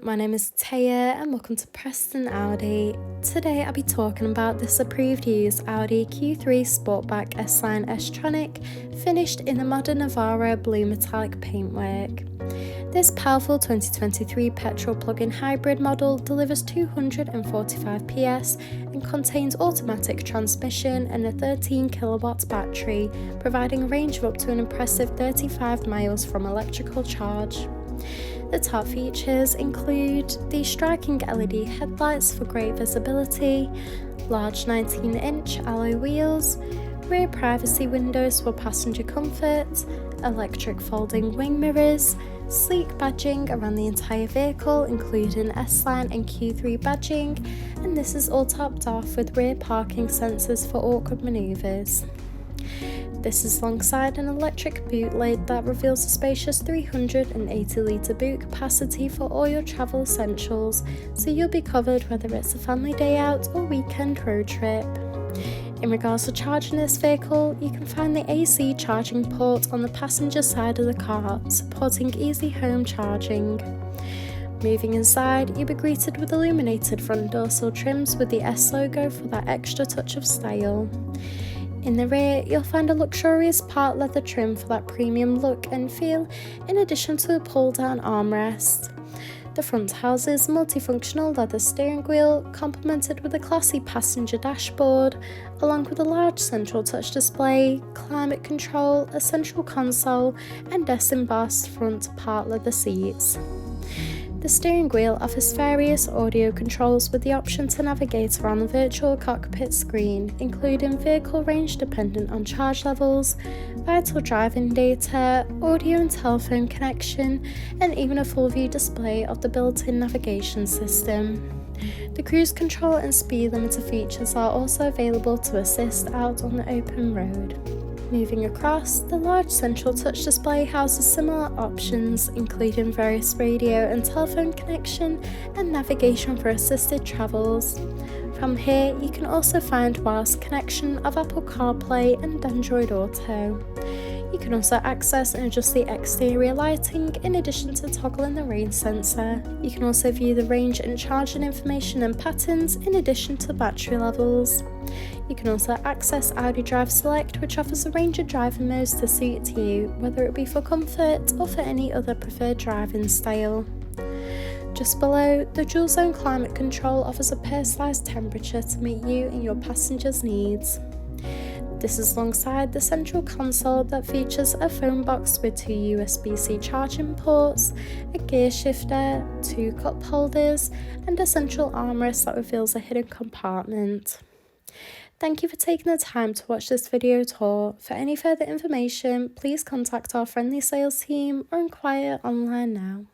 my name is Taya and welcome to Preston Audi. Today I'll be talking about this approved use Audi Q3 Sportback S-Line S-Tronic finished in the modern Navarra Blue Metallic paintwork. This powerful 2023 petrol plug-in hybrid model delivers 245 PS and contains automatic transmission and a 13 kilowatt battery, providing a range of up to an impressive 35 miles from electrical charge. The top features include the striking LED headlights for great visibility, large 19-inch alloy wheels, rear privacy windows for passenger comfort, electric folding wing mirrors, sleek badging around the entire vehicle including S-Line and Q3 badging, and this is all topped off with rear parking sensors for awkward manoeuvres. This is alongside an electric boot lid that reveals a spacious 380 litre boot capacity for all your travel essentials, so you'll be covered whether it's a family day out or weekend road trip. In regards to charging this vehicle, you can find the AC charging port on the passenger side of the car, supporting easy home charging. Moving inside, you'll be greeted with illuminated front door sill trims with the S logo for that extra touch of style. In the rear, you'll find a luxurious part leather trim for that premium look and feel, in addition to a pull-down armrest. The front houses multifunctional leather steering wheel, complemented with a classy passenger dashboard, along with a large central touch display, climate control, a central console, and embossed front part leather seats. The steering wheel offers various audio controls with the option to navigate around the virtual cockpit screen, including vehicle range dependent on charge levels, vital driving data, audio and telephone connection, and even a full view display of the built-in navigation system. The cruise control and speed limiter features are also available to assist out on the open road. Moving across, the large central touch display houses similar options, including various radio and telephone connection and navigation for assisted travels. From here, you can also find wireless connection of Apple CarPlay and Android Auto. You can also access and adjust the exterior lighting in addition to toggling the rain sensor. You can also view the range and charging information and patterns in addition to battery levels. You can also access Audi Drive Select, which offers a range of driving modes to suit you, whether it be for comfort or for any other preferred driving style. Just below, the dual zone climate control offers a personalised temperature to meet you and your passengers' needs. This is alongside the central console that features a phone box with 2 USB-C charging ports, a gear shifter, 2 cup holders, and a central armrest that reveals a hidden compartment. Thank you for taking the time to watch this video tour. For any further information, please contact our friendly sales team or inquire online now.